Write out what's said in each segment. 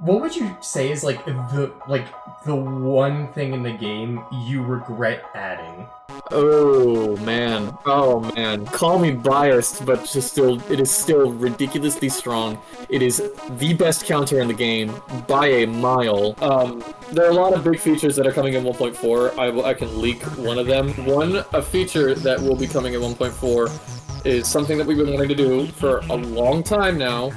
What would you say is the one thing in the game you regret adding? Oh man. Call me biased, but it is still ridiculously strong. It is the best counter in the game by a mile. There are a lot of big features that are coming in 1.4. I can leak one of them. A feature that will be coming in 1.4 is something that we've been wanting to do for a long time now.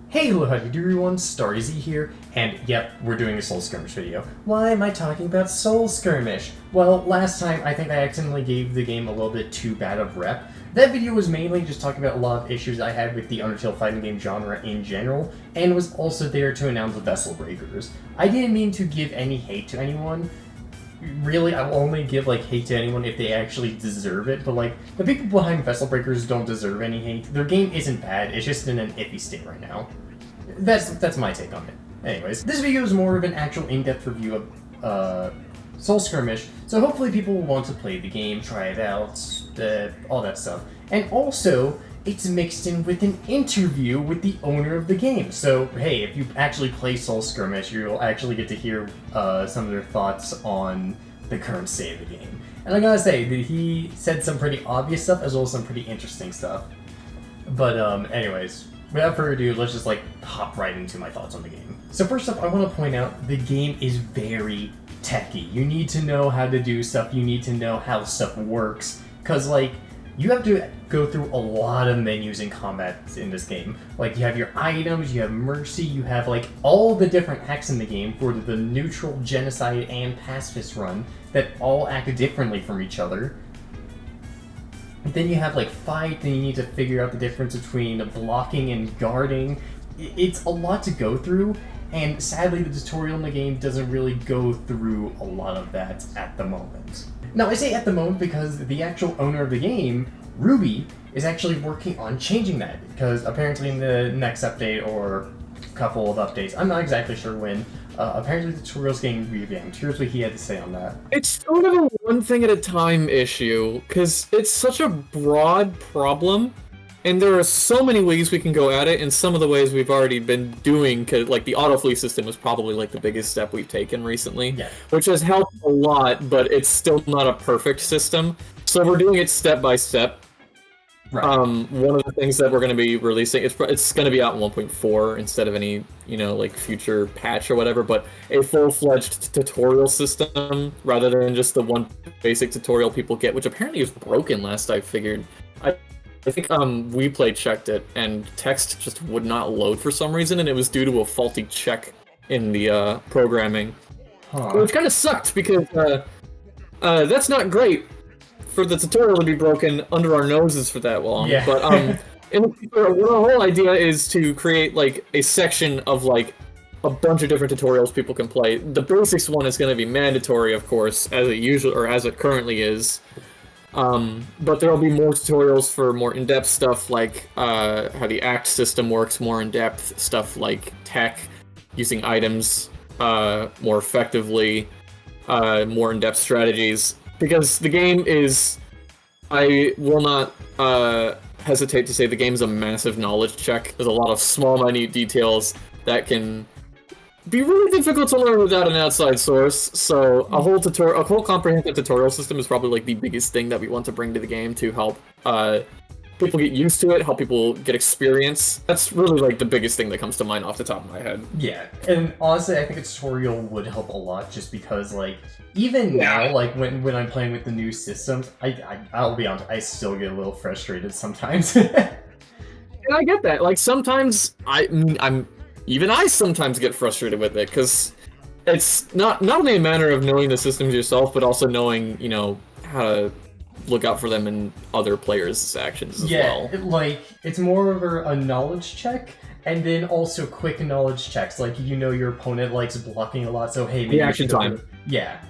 Hey, hello, how do you do, everyone? Starzy here, and yep, we're doing a Soul Skirmish video. Why am I talking about Soul Skirmish? Well, last time I think I accidentally gave the game a little bit too bad of rep. That video was mainly just talking about a lot of issues I had with the Undertale fighting game genre in general, and was also there to announce the Vessel Breakers. I didn't mean to give any hate to anyone. Really, I will only give hate to anyone if they actually deserve it, but the people behind Vessel Breakers don't deserve any hate. Their game isn't bad, it's just in an iffy state right now. That's my take on it. Anyways, this video is more of an actual in-depth review of Soul Skirmish, so hopefully people will want to play the game, try it out, all that stuff. And also, it's mixed in with an interview with the owner of the game. So, hey, if you actually play Soul Skirmish, you'll actually get to hear some of their thoughts on the current state of the game. And I gotta say, he said some pretty obvious stuff as well as some pretty interesting stuff. But, anyways, without further ado, let's just hop right into my thoughts on the game. So first up, I want to point out the game is very techy. You need to know how to do stuff, you need to know how stuff works, because you have to go through a lot of menus in combat in this game. You have your items, you have mercy, you have all the different hacks in the game for the neutral, genocide, and pacifist run that all act differently from each other. Then you have fight, and you need to figure out the difference between blocking and guarding. It's a lot to go through, and sadly the tutorial in the game doesn't really go through a lot of that at the moment. Now I say at the moment because the actual owner of the game, Ruby, is actually working on changing that, because apparently in the next update or couple of updates, I'm not exactly sure when, apparently the tutorial's getting revamped. Here's what he had to say on that. It's sort of a one thing at a time issue, because it's such a broad problem, and there are so many ways we can go at it, and some of the ways we've already been doing, cause, the auto-flee system is probably the biggest step we've taken recently, yeah. Which has helped a lot, but it's still not a perfect system, so we're doing it step by step. Right. One of the things that we're going to be releasing, it's going to be out in 1.4 instead of any, future patch or whatever, but a full-fledged tutorial system rather than just the one basic tutorial people get, which apparently is broken last I figured. I think WePlay checked it, and text just would not load for some reason, and it was due to a faulty check in the programming. Huh. Which kind of sucked, because that's not great for the tutorial to be broken under our noses for that long. Yeah. But the whole idea is to create a section of a bunch of different tutorials people can play. The basics one is going to be mandatory, of course, as it currently is. But there will be more tutorials for more in-depth stuff, how the act system works, more in-depth stuff like tech, using items more effectively, more in-depth strategies. Because the game is, I will not hesitate to say the game's a massive knowledge check. There's a lot of small, minute details that can be really difficult to learn without an outside source. So a whole comprehensive tutorial system is probably the biggest thing that we want to bring to the game to help people get used to it, help people get experience. That's really the biggest thing that comes to mind off the top of my head. Yeah, and honestly, I think a tutorial would help a lot, just because even now, when I'm playing with the new systems, I'll be honest, I still get a little frustrated sometimes. And I get that. Sometimes I sometimes get frustrated with it, because it's not only a matter of knowing the systems yourself, but also knowing how to look out for them in other players' actions as well. Yeah, it's more of a knowledge check, and then also quick knowledge checks. Your opponent likes blocking a lot, so hey, maybe reaction time. Yeah.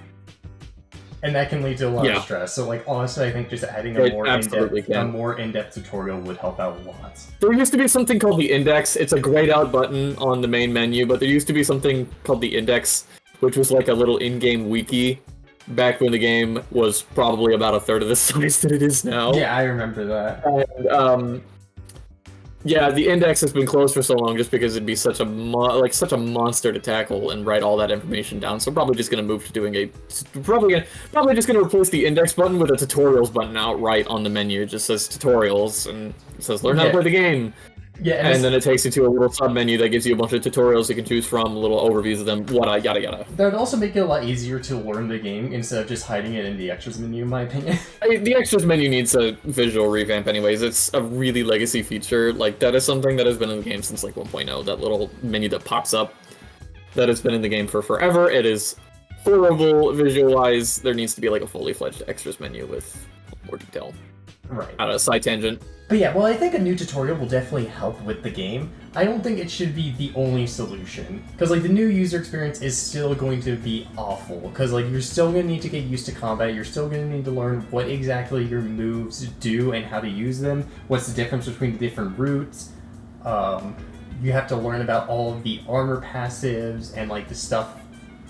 And that can lead to a lot of stress. So, honestly, I think just adding a more in-depth tutorial would help out a lot. There used to be something called the Index. It's a grayed out button on the main menu, but there used to be something called the Index, which was a little in-game wiki back when the game was probably about a third of the size that it is now. Yeah, I remember that. And yeah, the index has been closed for so long just because it'd be such a such a monster to tackle and write all that information down. So probably just gonna move to doing probably just gonna replace the index button with a tutorials button outright on the menu. It just says tutorials and it says learn how to play the game. Yeah, and then it takes you to a little sub menu that gives you a bunch of tutorials you can choose from, little overviews of them, yada yada. That would also make it a lot easier to learn the game instead of just hiding it in the extras menu, in my opinion. The extras menu needs a visual revamp anyways. It's a really legacy feature. Like, that is something that has been in the game since, like, 1.0. That little menu that pops up, that has been in the game for forever. It is horrible visual-wise. There needs to be, like, a fully fledged extras menu with more detail. Right. Out of a side tangent. But yeah, well, I think a new tutorial will definitely help with the game. I don't think it should be the only solution. Because, like, the new user experience is still going to be awful. Because, like, you're still going to need to get used to combat. You're still going to need to learn what exactly your moves do and how to use them. What's the difference between the different routes. You have to learn about all of the armor passives and, like, the stuff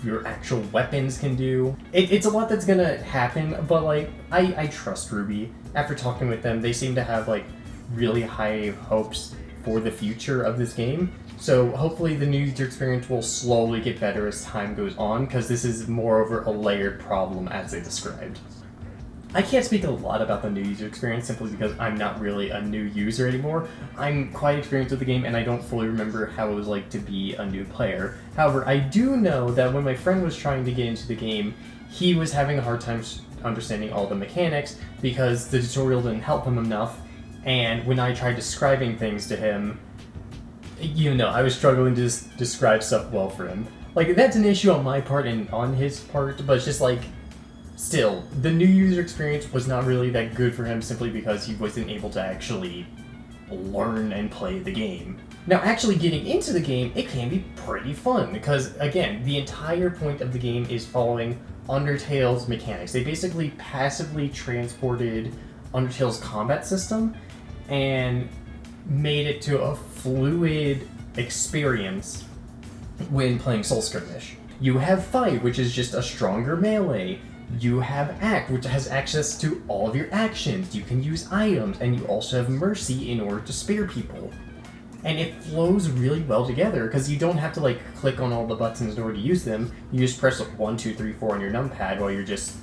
your actual weapons can do. It's a lot that's gonna happen, but, like, I trust Ruby. After talking with them, they seem to have, like, really high hopes for the future of this game. So hopefully the new user experience will slowly get better as time goes on, because this is moreover a layered problem as they described. I can't speak a lot about the new user experience simply because I'm not really a new user anymore. I'm quite experienced with the game and I don't fully remember how it was like to be a new player. However, I do know that when my friend was trying to get into the game, he was having a hard time understanding all the mechanics because the tutorial didn't help him enough, and when I tried describing things to him, you know, I was struggling to describe stuff well for him. Like, that's an issue on my part and on his part, but it's just like, still, the new user experience was not really that good for him simply because he wasn't able to actually learn and play the game. Now, actually getting into the game, it can be pretty fun because, again, the entire point of the game is following Undertale's mechanics. They basically passively transported Undertale's combat system and made it to a fluid experience when playing Soul Skirmish. You have Fight, which is just a stronger melee. You have Act, which has access to all of your actions. You can use items, and you also have Mercy in order to spare people. And it flows really well together, because you don't have to, like, click on all the buttons in order to use them. You just press 1, 2, 3, 4 on your numpad while you're just...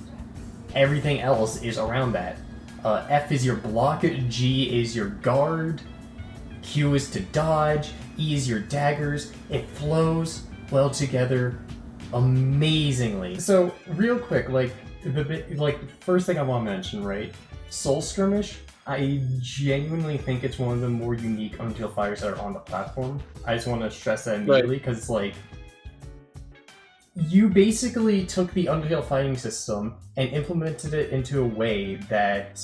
everything else is around that. F is your block, G is your guard, Q is to dodge, E is your daggers. It flows well together amazingly. So, real quick, first thing I want to mention, right? Soul Skirmish, I genuinely think it's one of the more unique Unreal fighters that are on the platform. I just want to stress that immediately, because it's like, you basically took the Undertale fighting system and implemented it into a way that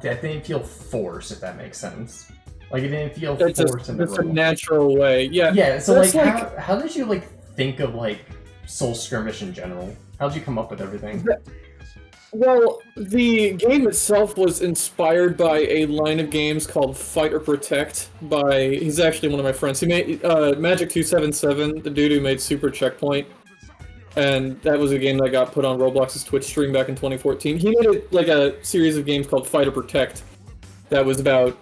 didn't feel forced, if that makes sense. Like, it didn't feel forced in the It's a natural way, yeah. Yeah, so like, how did you, like, think of, like, Soul Skirmish in general? How did you come up with everything? Well, the game itself was inspired by a line of games called Fight or Protect he's actually one of my friends. He made Magic 277, the dude who made Super Checkpoint. And that was a game that got put on Roblox's Twitch stream back in 2014. He made like a series of games called Fight or Protect that was about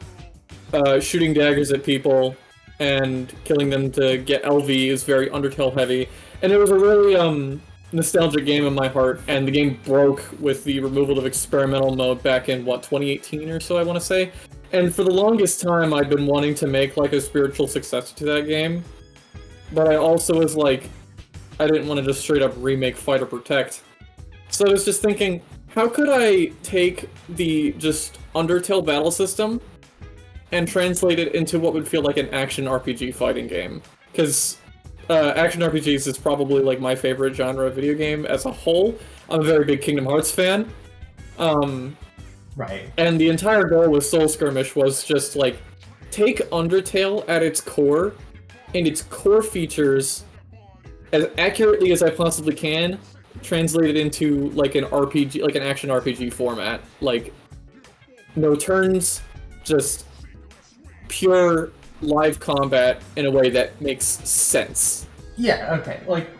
shooting daggers at people and killing them to get LV. It was very Undertale heavy. And it was a really nostalgic game in my heart, and the game broke with the removal of experimental mode back in, 2018 or so, I want to say. And for the longest time, I'd been wanting to make like a spiritual successor to that game. But I also was like, I didn't want to just straight up remake Fight or Protect. So I was just thinking, how could I take the just Undertale battle system and translate it into what would feel like an action RPG fighting game? Because action RPGs is probably like my favorite genre of video game as a whole. I'm a very big Kingdom Hearts fan. Right. And the entire goal with Soul Skirmish was just like, take Undertale at its core and its core features as accurately as I possibly can, translate it into like an RPG, like an action RPG format. Like, no turns, just pure live combat in a way that makes sense. Yeah, okay, like,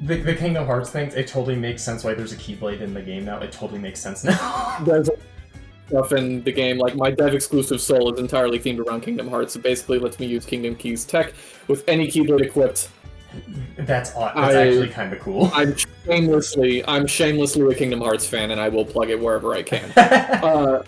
The Kingdom Hearts things, it totally makes sense why there's a Keyblade in the game now. It totally makes sense now. There's stuff in the game, like my dev exclusive soul is entirely themed around Kingdom Hearts. It basically lets me use Kingdom Keys tech with any Keyblade equipped. That's actually kind of cool. I'm shamelessly a Kingdom Hearts fan, and I will plug it wherever I can.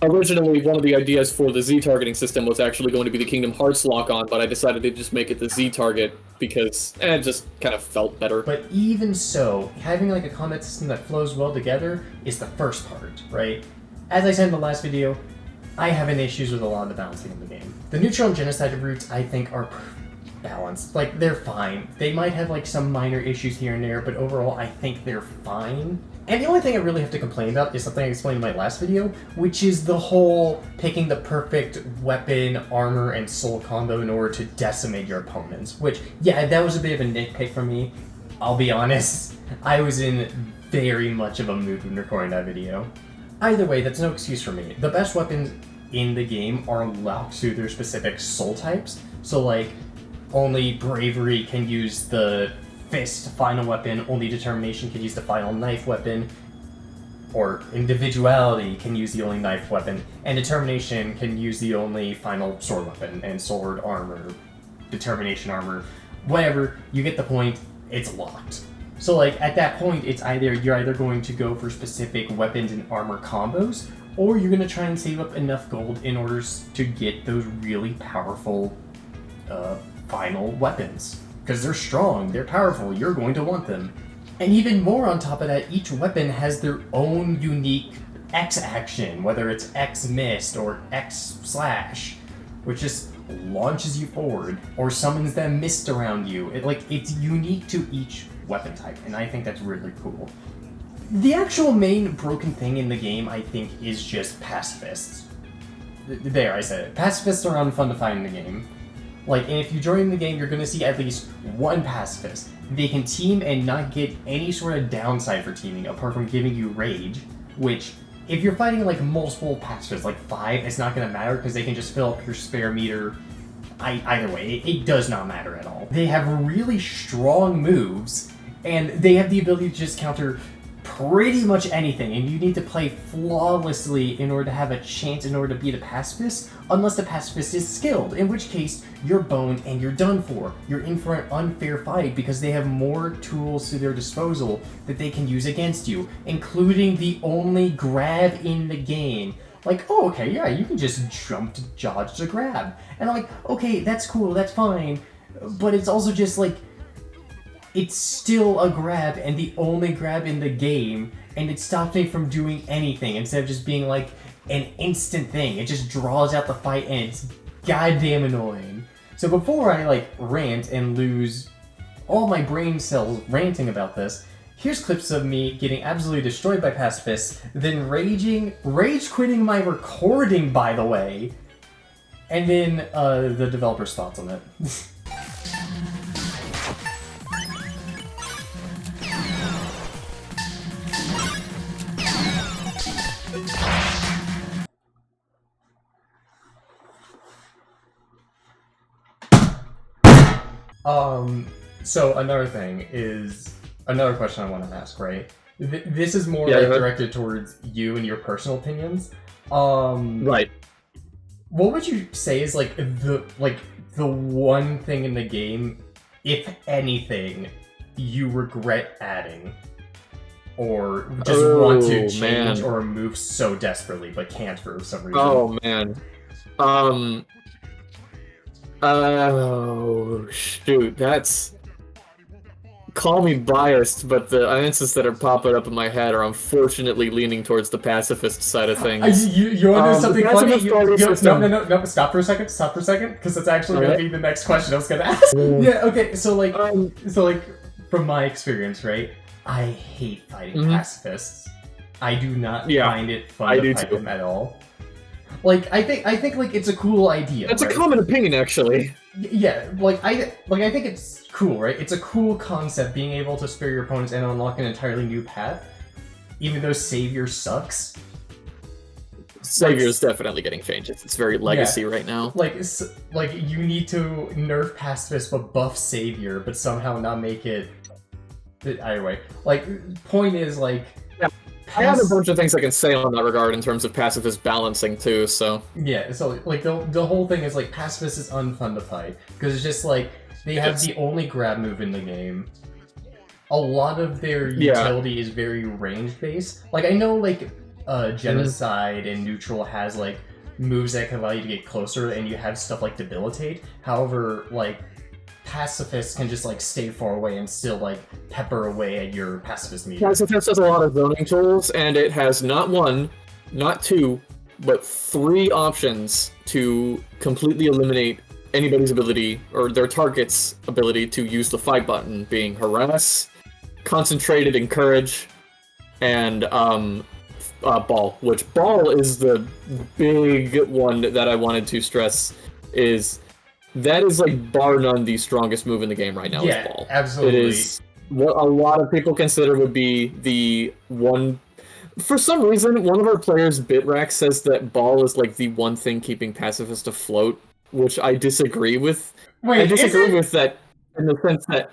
Originally, one of the ideas for the Z targeting system was actually going to be the Kingdom Hearts lock-on, but I decided to just make it the Z target because it just kind of felt better. But even so, having like a combat system that flows well together is the first part, right? As I said in the last video, I have an issues with a lot of the balancing of the game. The neutral and genocide routes, I think, are balanced. Like, they're fine. They might have like some minor issues here and there, but overall, I think they're fine. And the only thing I really have to complain about is something I explained in my last video, which is the whole picking the perfect weapon, armor, and soul combo in order to decimate your opponents. Which, yeah, that was a bit of a nitpick for me. I'll be honest, I was in very much of a mood when recording that video. Either way, that's no excuse for me. The best weapons in the game are locked to their specific soul types. So, like, only Bravery can use the Fist final weapon, only Determination can use the final knife weapon, or Individuality can use the only knife weapon, and Determination can use the only final sword weapon, and sword, armor, Determination armor, whatever, you get the point, it's locked. So like, at that point, you're either going to go for specific weapons and armor combos, or you're going to try and save up enough gold in order to get those really powerful final weapons. Because they're strong, they're powerful, you're going to want them. And even more on top of that, each weapon has their own unique X action, whether it's X Mist or X Slash, which just launches you forward, or summons that mist around you. It's unique to each weapon type, and I think that's really cool. The actual main broken thing in the game, I think, is just pacifists. There, I said it. Pacifists are unfun to find in the game. Like, and if you join the game, you're gonna see at least one pacifist. They can team and not get any sort of downside for teaming, apart from giving you rage, which, if you're fighting, like, multiple pacifists, like 5, it's not gonna matter, because they can just fill up your spare meter. Either way, it does not matter at all. They have really strong moves, and they have the ability to just counter pretty much anything, and you need to play flawlessly in order to have a chance in order to beat a pacifist, unless the pacifist is skilled, in which case you're boned and you're done for. You're in for an unfair fight because they have more tools to their disposal that they can use against you, including the only grab in the game. Like, oh, okay, yeah, you can just jump to dodge to grab. And I'm like, okay, that's cool, that's fine, but it's also just like, it's still a grab, and the only grab in the game, and it stops me from doing anything instead of just being like an instant thing. It just draws out the fight, and it's goddamn annoying. So before I like rant and lose all my brain cells ranting about this, here's clips of me getting absolutely destroyed by pacifists, then rage quitting my recording, by the way, and then the developer's thoughts on it. So another question I want to ask, right? This is more directed towards you and your personal opinions. Right. What would you say is like the one thing in the game, if anything, you regret adding, or just want to change or remove so desperately but can't for some reason? Oh man. Oh shoot, that's... Call me biased, but the answers that are popping up in my head are unfortunately leaning towards the pacifist side of things. You want to do something funny? No, stop for a second, because that's actually going to be the next question I was going to ask. Yeah, okay, so from my experience, right, I hate fighting pacifists. I do not find it fun to fight them at all. Like, I think like it's a cool idea. That's a common opinion, actually. Yeah, I think it's cool, right? It's a cool concept, being able to spare your opponents and unlock an entirely new path, even though Savior sucks. Savior's definitely getting changed. It's very legacy right now. Like you need to nerf pacifist but buff Savior, but somehow not make it either way. Like, point is, like... Yeah. I have a bunch of things I can say on that regard in terms of pacifist balancing, too, so... Yeah, so, like, the whole thing is, like, pacifist is unfun to fight, because it's just, like, they have the only grab move in the game. A lot of their utility is very range-based. Like, I know, like, Genocide and Neutral has, like, moves that can allow you to get closer, and you have stuff like Debilitate. However, like, Pacifist can just, like, stay far away and still, like, pepper away at your Pacifist meter. Pacifist has a lot of zoning tools, and it has not one, not two, but 3 options to completely eliminate anybody's ability, or their target's ability to use the fight button, being Harass, Concentrated Encourage, and Ball, which Ball is the big one that I wanted to stress, is that is, like, bar none the strongest move in the game right now. Yeah, is Ball. absolutely. It is what a lot of people consider would be the one... For some reason, one of our players, Bitrack, says that Ball is, like, the one thing keeping Pacifist afloat, which I disagree with. Wait, I disagree with that in the sense that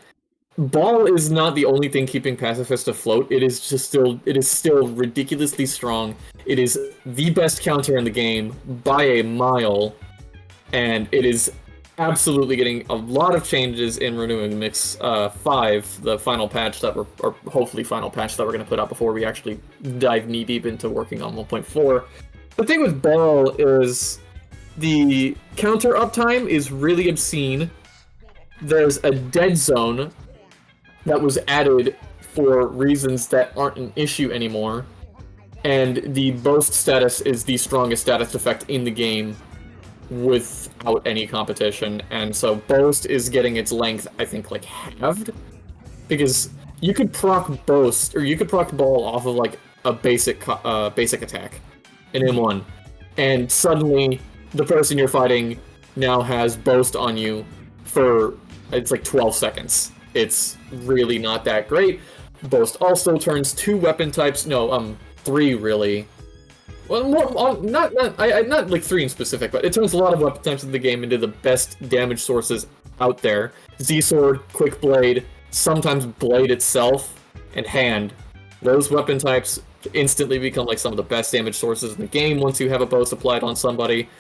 Ball is not the only thing keeping Pacifist afloat. It is still ridiculously strong. It is the best counter in the game by a mile, and it is absolutely getting a lot of changes in Renewing Mix 5, the final patch that we're, or hopefully final patch that we're going to put out before we actually dive knee deep into working on 1.4. The thing with Ball is the counter uptime is really obscene. There's a dead zone that was added for reasons that aren't an issue anymore, and the boast status is the strongest status effect in the game without any competition, and so boast is getting its length, I think, like, halved, because you could proc boast, or you could proc Ball off of, like, a basic attack, an M1, and suddenly the person you're fighting now has boast on you for, it's like 12 seconds. It's really not that great. Boast also turns 2 weapon types, 3 really. Well, not like 3 in specific, but it turns a lot of weapon types in the game into the best damage sources out there. Z-Sword, Quick Blade, sometimes Blade itself, and Hand. Those weapon types instantly become like some of the best damage sources in the game once you have a boast applied on somebody.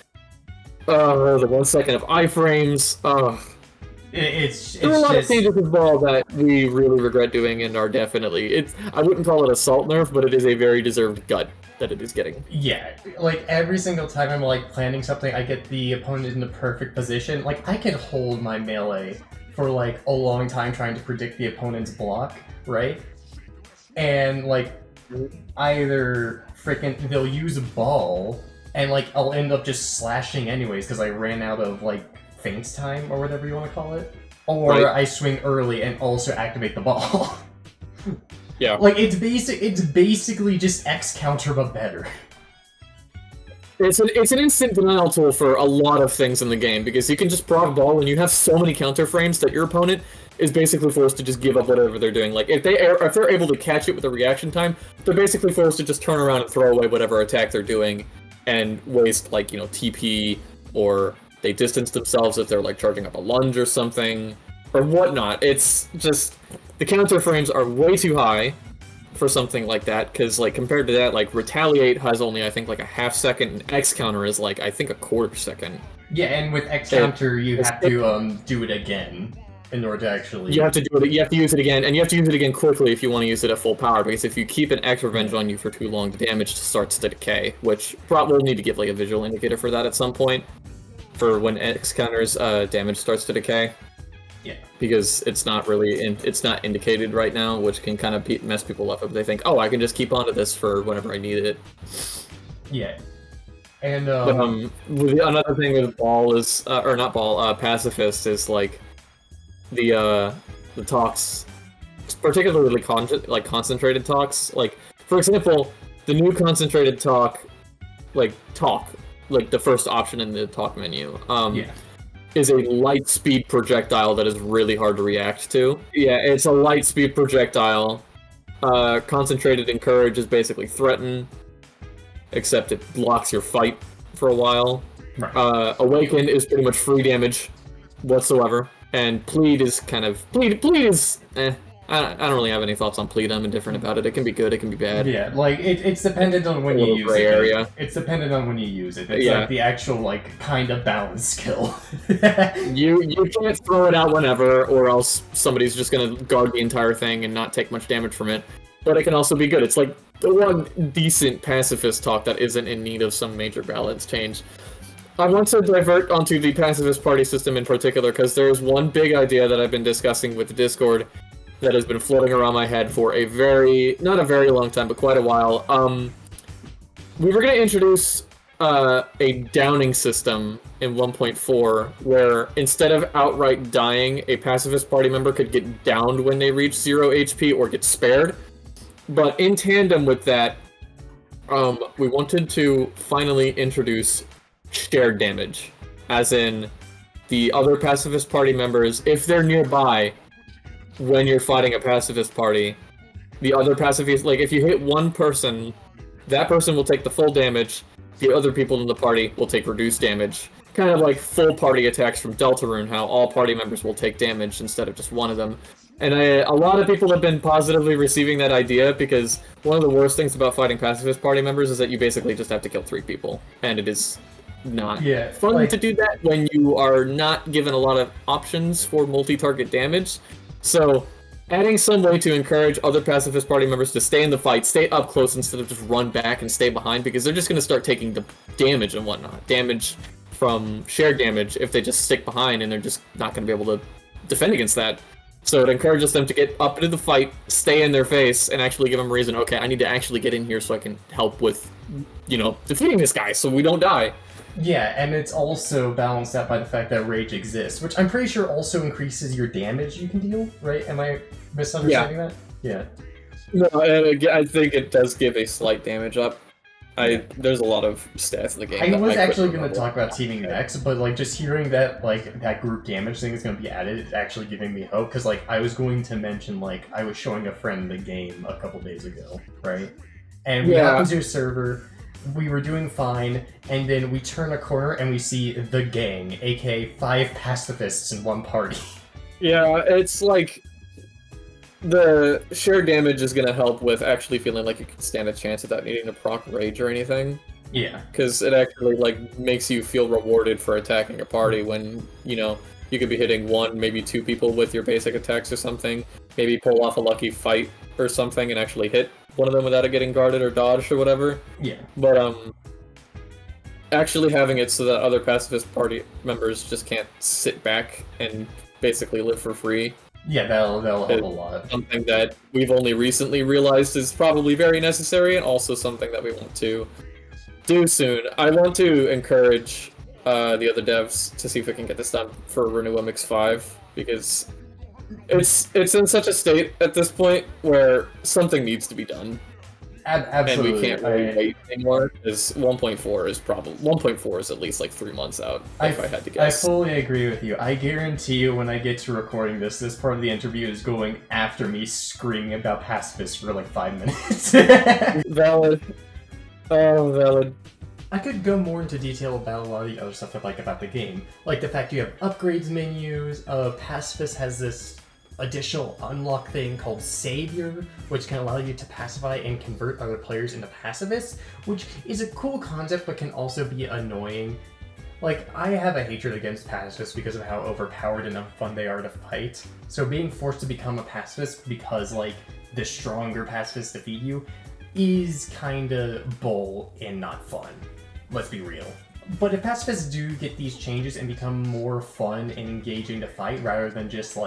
The 1 second of iframes. There are a lot of changes with Ball that we really regret doing and are definitely... I wouldn't call it a salt nerf, but it is a very deserved gut that it is getting. Yeah, like, every single time I'm, like, planning something, I get the opponent in the perfect position. Like, I can hold my melee for, like, a long time trying to predict the opponent's block, right? And, like, either frickin' they'll use a Ball, and, like, I'll end up just slashing anyways because I ran out of, like, feint time, or whatever you want to call it. Or right. I swing early and also activate the Ball. Yeah. Like, it's basically just X counter, but better. It's an instant denial tool for a lot of things in the game, because you can just proc Ball and you have so many counter frames that your opponent is basically forced to just give up whatever they're doing. Like, if they're able to catch it with a reaction time, they're basically forced to just turn around and throw away whatever attack they're doing and waste, like, TP, or they distance themselves if they're, like, charging up a lunge or something, or whatnot. It's just... The counter frames are way too high for something like that, because, like, compared to that, like, Retaliate has only, I think, like, a half second, and X counter is, like, I think a quarter second. Yeah, and with X counter, you have to do it again in order to actually... You have to do it. You have to use it again, and you have to use it again quickly if you want to use it at full power, because if you keep an X revenge on you for too long, the damage starts to decay, which we'll need to give, like, a visual indicator for that at some point, for when X counters damage starts to decay. Yeah. Because it's not really it's not indicated right now, which can kind of mess people up if they think, oh, I can just keep onto this for whenever I need it. Yeah. And another thing with Ball is or not Ball, Pacifist is like the talks, particularly concentrated talks. Like, for example, the new concentrated talk, like the first option in the talk menu. Is a light speed projectile that is really hard to react to. Yeah, it's a light speed projectile. Concentrated Encourage is basically Threaten, except it blocks your fight for a while. Right. Awaken is pretty much free damage whatsoever, and Plead is kind of... Plead is... I I don't really have any thoughts on Plead. I'm indifferent about it. It can be good, it can be bad. Yeah, like it's dependent on when A you little use gray it. area. It's dependent on when you use it. It's Yeah. like the actual like kind of balance skill. You can't throw it out whenever, or else somebody's just gonna guard the entire thing and not take much damage from it. But it can also be good. It's like the one decent pacifist talk that isn't in need of some major balance change. I want to divert onto the pacifist party system in particular, because there's one big idea that I've been discussing with the Discord that has been floating around my head for not a very long time, but quite a while. We were going to introduce a downing system in 1.4 where instead of outright dying, a pacifist party member could get downed when they reach 0 HP or get spared. But in tandem with that, we wanted to finally introduce shared damage, as in the other pacifist party members, if they're nearby when you're fighting a pacifist party, the other pacifist, like if you hit one person, that person will take the full damage, the other people in the party will take reduced damage. Kind of like full party attacks from Deltarune, how all party members will take damage instead of just one of them. And a lot of people have been positively receiving that idea, because one of the worst things about fighting pacifist party members is that you basically just have to kill 3 people, and it is not fun to do that when you are not given a lot of options for multi-target damage. So adding some way to encourage other pacifist party members to stay in the fight, stay up close instead of just run back and stay behind, because they're just going to start taking the damage and whatnot. Damage from shared damage if they just stick behind, and they're just not going to be able to defend against that. So it encourages them to get up into the fight, stay in their face, and actually give them a reason, okay, I need to actually get in here so I can help with, defeating this guy so we don't die. Yeah, and it's also balanced out by the fact that rage exists, which I'm pretty sure also increases your damage you can deal, right? Am I misunderstanding that? Yeah. No, I think it does give a slight damage up. There's a lot of stats in the game. I was actually going to talk about teaming next, but like just hearing that that group damage thing is going to be added is actually giving me hope, because like I was going to mention I was showing a friend the game a couple days ago, right? And we happened to a server. We were doing fine, and then we turn a corner and we see the gang, aka 5 pacifists in one party. Yeah, it's like the shared damage is going to help with actually feeling like you can stand a chance without needing to proc rage or anything. Yeah. Because it actually makes you feel rewarded for attacking a party when, you could be hitting 1, maybe 2 people with your basic attacks or something. Maybe pull off a lucky fight or something and actually hit one of them without it getting guarded or dodged or whatever. Yeah. But actually having it so that other pacifist party members just can't sit back and basically live for free. Yeah, that'll help a lot. Something that we've only recently realized is probably very necessary, and also something that we want to do soon. I want to encourage the other devs to see if we can get this done for Renew MX5, because it's in such a state at this point where something needs to be done. Absolutely. And we can't really wait anymore, because 1.4 is at least 3 months out, if I had to guess. I fully agree with you. I guarantee you when I get to recording this part of the interview is going after me screaming about pacifists for 5 minutes. Valid. Oh, valid. I could go more into detail about a lot of the other stuff I like about the game. Like the fact you have upgrades menus, Pacifist has this additional unlock thing called Savior, which can allow you to pacify and convert other players into pacifists, which is a cool concept but can also be annoying. I have a hatred against pacifists because of how overpowered and unfun they are to fight. So being forced to become a pacifist because, the stronger pacifists defeat you is kinda bull and not fun. Let's be real. But if pacifists do get these changes and become more fun and engaging to fight rather than just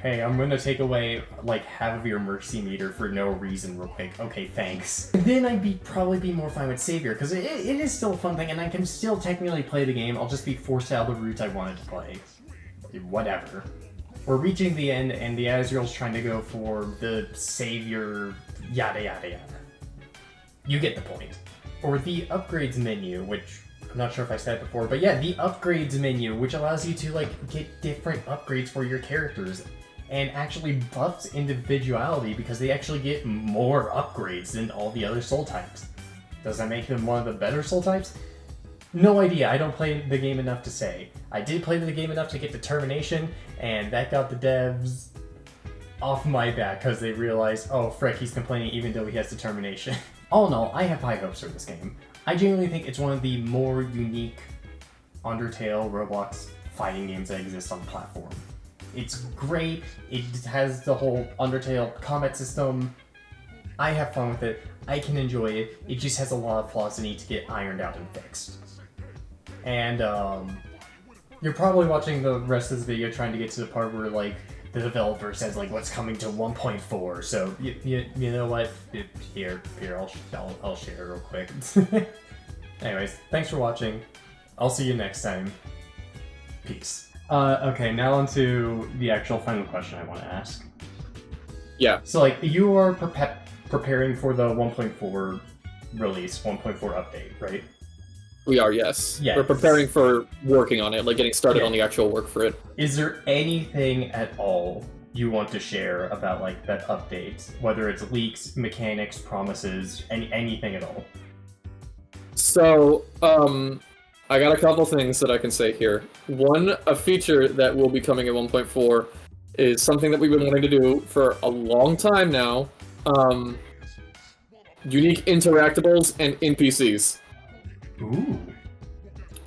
hey, I'm gonna take away half of your mercy meter for no reason real quick. Okay, thanks. Then I'd probably be more fine with Savior, because it is still a fun thing, and I can still technically play the game. I'll just be forced out of the routes I wanted to play. Whatever. We're reaching the end, and the Azrael's trying to go for the Savior, yada yada yada. You get the point. Or the upgrades menu, which I'm not sure if I said it before, but yeah, the upgrades menu, which allows you to get different upgrades for your characters. And actually buffs individuality because they actually get more upgrades than all the other soul types. Does that make them one of the better soul types? No idea. I don't play the game enough to say. I did play the game enough to get Determination, and that got the devs off my back because they realize, oh frick, he's complaining even though he has determination. All in all, I have high hopes for this game. I genuinely think it's one of the more unique Undertale, Roblox fighting games that exist on the platform. It's great, it has the whole Undertale combat system. I have fun with it, I can enjoy it, it just has a lot of flaws that need to get ironed out and fixed. And you're probably watching the rest of this video trying to get to the part where like the developer says like what's coming to 1.4. So you know what? Here I'll share real quick. Anyways, thanks for watching. I'll see you next time. Peace. Okay, now on to the actual final question I want to ask. Yeah. So like you are preparing for the 1.4 release, 1.4 update, right? We are, yes. Yeah. We're preparing for working on it, like getting started Yeah. on the actual work for it. Is there anything at all you want to share about like that update? Whether it's leaks, mechanics, promises, anything at all? So, I got a couple things that I can say here. One, a feature that will be coming at 1.4 is something that we've been wanting to do for a long time now. Unique interactables and NPCs. Ooh.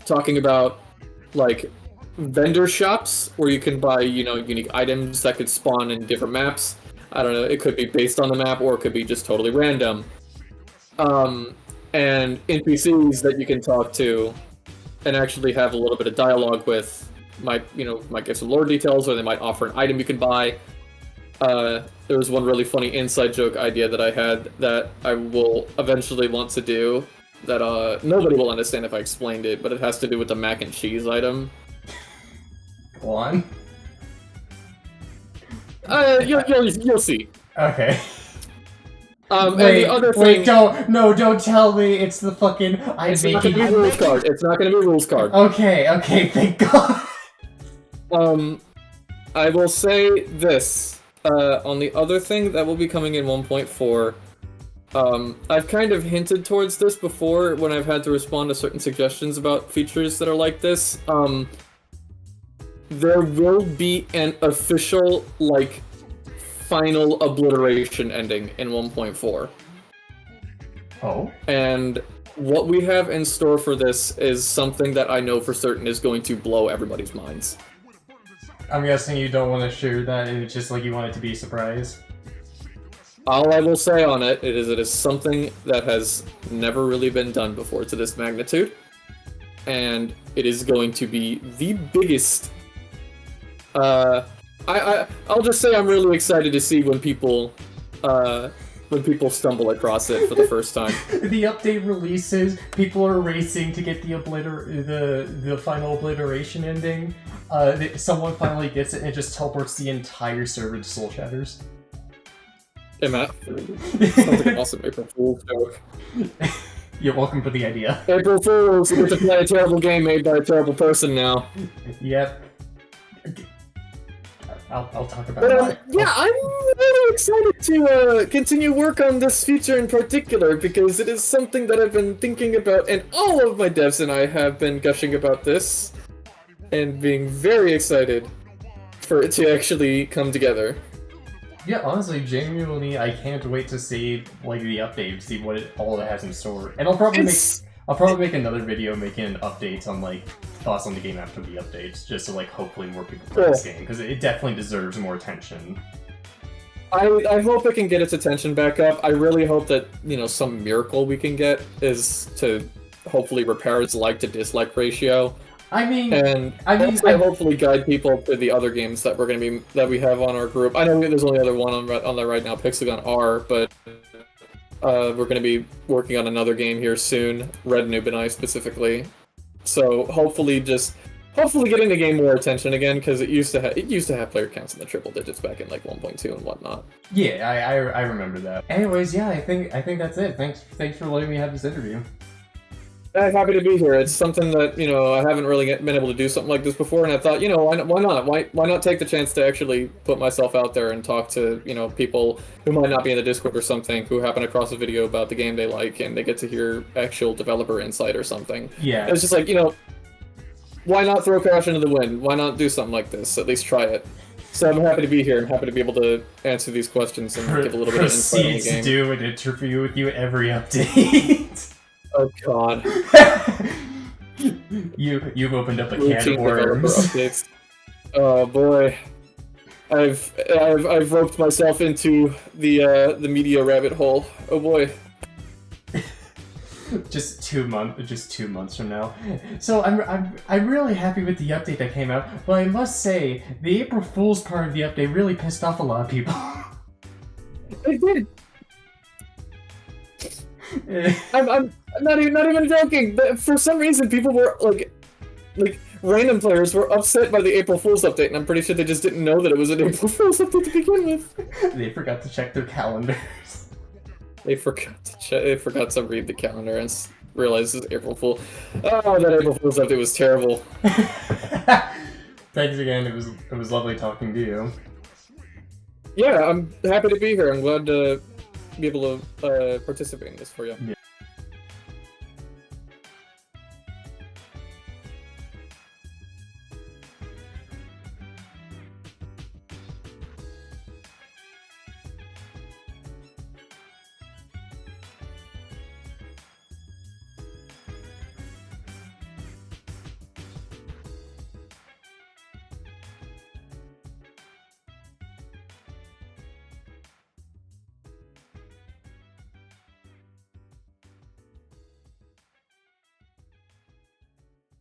Talking about, like, vendor shops where you can buy, unique items that could spawn in different maps. I don't know, it could be based on the map or it could be just totally random. And NPCs that you can talk to and actually have a little bit of dialogue with. Might give some lore details, or they might offer an item you can buy. There was one really funny inside joke idea that I had that I will eventually want to do that nobody will understand if I explained it, but it has to do with the mac and cheese item. Go on. You'll see. Okay. And the other thing, don't tell me it's the fucking it's not gonna be rules card. It's not gonna be rules card. Okay, thank God. I will say this. On the other thing that will be coming in 1.4, I've kind of hinted towards this before when I've had to respond to certain suggestions about features that are like this. There will be an official, final obliteration ending in 1.4. Oh? And what we have in store for this is something that I know for certain is going to blow everybody's minds. I'm guessing you don't want to share that, and it's just like you want it to be a surprise? All I will say on it is something that has never really been done before to this magnitude, and it is going to be the biggest. I'll just say I'm really excited to see when people stumble across it for the first time. The update releases, people are racing to get the final obliteration ending. Someone finally gets it and it just teleports the entire server to Soul Shatters. Hey Matt, sounds like an awesome April Fool's joke. You're welcome for the idea. April Fools, you get to play a terrible game made by a terrible person now. Yep. I'll talk about But it. yeah, I'm really excited to continue work on this feature in particular because it is something that I've been thinking about, and all of my devs and I have been gushing about this and being very excited for it to actually come together. Yeah, honestly, genuinely, I can't wait to see the update, see what all it has in store, and I'll probably make another video making updates on thoughts on the game after the updates, just to hopefully more people play this game because it definitely deserves more attention. I hope it can get its attention back up. I really hope that some miracle we can get is to hopefully repair its like to dislike ratio. And hopefully guide people to the other games that we have on our group. I know there's only other one on there right now, Pixagon R, but we're going to be working on another game here soon, Red Noob and I specifically. So hopefully getting the game more attention again, because it used to have player counts in the triple digits back in 1.2 and whatnot. Yeah, I remember that. Anyways, yeah, I think that's it. Thanks for letting me have this interview. I'm happy to be here. It's something that, I haven't really been able to do something like this before, and I thought, why not? Why not take the chance to actually put myself out there and talk to, people who might not be in the Discord or something, who happen across a video about the game they like, and they get to hear actual developer insight or something. Yeah. It's just why not throw caution to the wind? Why not do something like this? At least try it. So I'm happy to be here. I'm happy to be able to answer these questions and give a little bit of insight on the Proceed to game. do an interview with you every update. Oh god. You've opened up a can Routine of developer worms. updates. Oh boy. I've roped myself into the media rabbit hole. Oh boy. Just 2 months from now. So I'm really happy with the update that came out, but I must say the April Fool's part of the update really pissed off a lot of people. It did. I'm not even joking. But for some reason, people were like random players were upset by the April Fool's update, and I'm pretty sure they just didn't know that it was an April Fool's update to begin with. They forgot to check their calendars. They forgot to read the calendar and realize it's April Fool. Oh, that April Fool's update was terrible. Thanks again. It was lovely talking to you. Yeah, I'm happy to be here. I'm glad to be able to participate in this for you. Yeah.